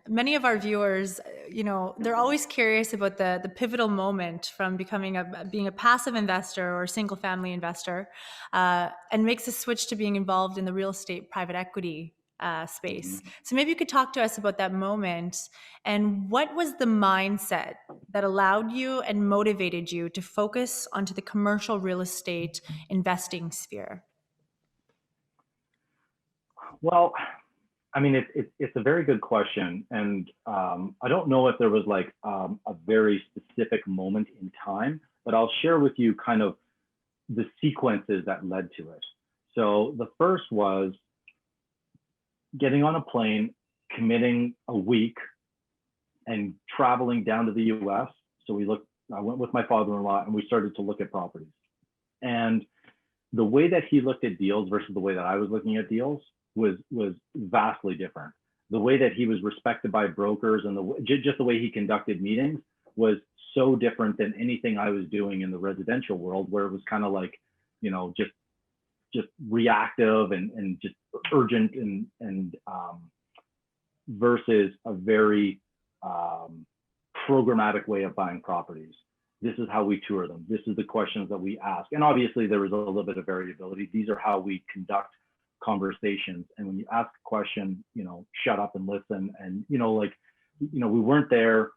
many of our viewers, they're always curious about the pivotal moment from being a passive investor or single family investor, and makes a switch to being involved in the real estate private equity space. Mhm. So maybe you could talk to us about that moment and what was the mindset that allowed you and motivated you to focus onto the commercial real estate investing sphere. Well, I mean, it's a very good question, and I don't know if there was like a very specific moment in time, but I'll share with you kind of the sequences that led to it. So the first was getting on a plane, committing a week, and traveling down to the US. So I went with my father-in-law and we started to look at properties. And the way that he looked at deals versus the way that I was looking at deals was vastly different. The way that he was respected by brokers and just the way he conducted meetings was so different than anything I was doing in the residential world, where it was kind of like, just reactive and just urgent and versus a very programmatic way of buying properties. This is how we tour them. This is the questions that we ask. And obviously there was a little bit of variability. These are how we conduct conversations. And when you ask a question, shut up and listen. And, we weren't there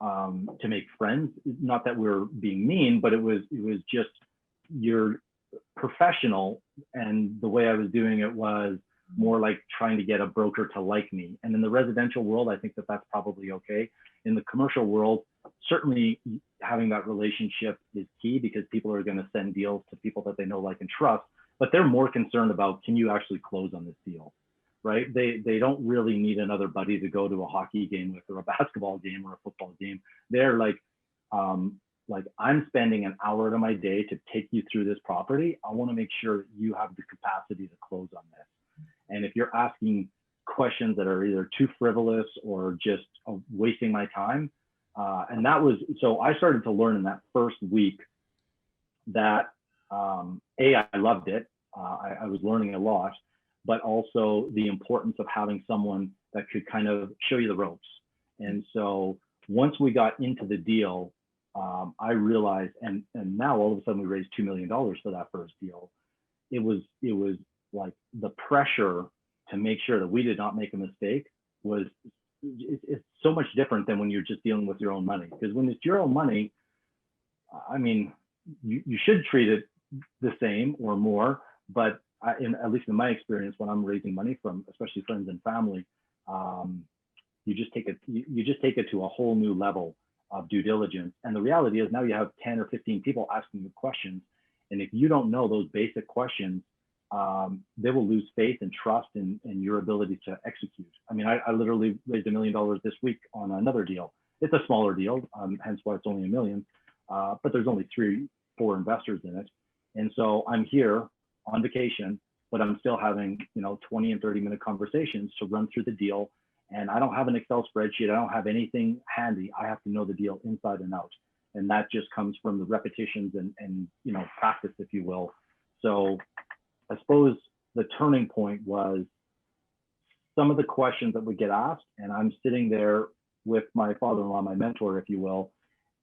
to make friends. Not that we're being mean, but it was just, you're professional. And the way I was doing it was more like trying to get a broker to like me. And in the residential world, I think that that's probably okay. In the commercial world, certainly having that relationship is key, because people are going to send deals to people that they know, like, and trust, but they're more concerned about, can you actually close on this deal, right? They don't really need another buddy to go to a hockey game with, or a basketball game or a football game. They're like, I'm spending an hour of my day to take you through this property. I want to make sure you have the capacity to close on this. And if you're asking questions that are either too frivolous or just wasting my time, so I started to learn in that first week that I loved it. I was learning a lot, but also the importance of having someone that could kind of show you the ropes. And so once we got into the deal, I realized, and now all of a sudden we raised $2 million for that first deal. It was like the pressure to make sure that we did not make a mistake it's so much different than when you're just dealing with your own money. Because when it's your own money, I mean, you should treat it the same or more. But at least in my experience, when I'm raising money from, especially friends and family, you just take it to a whole new level of due diligence. And the reality is now you have 10 or 15 people asking you questions. And if you don't know those basic questions, they will lose faith and trust in your ability to execute. I mean, I literally raised $1 million this week on another deal. It's a smaller deal, hence why it's only $1 million, but there's only 3-4 investors in it. And so I'm here on vacation, but I'm still having 20 and 30-minute conversations to run through the deal. And I don't have an Excel spreadsheet. I don't have anything handy. I have to know the deal inside and out. And that just comes from the repetitions and practice, if you will. So I suppose the turning point was some of the questions that would get asked, and I'm sitting there with my father-in-law, my mentor, if you will,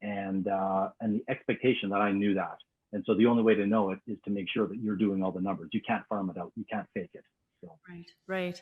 and the expectation that I knew that. And so the only way to know it is to make sure that you're doing all the numbers. You can't farm it out. You can't fake it. So. Right.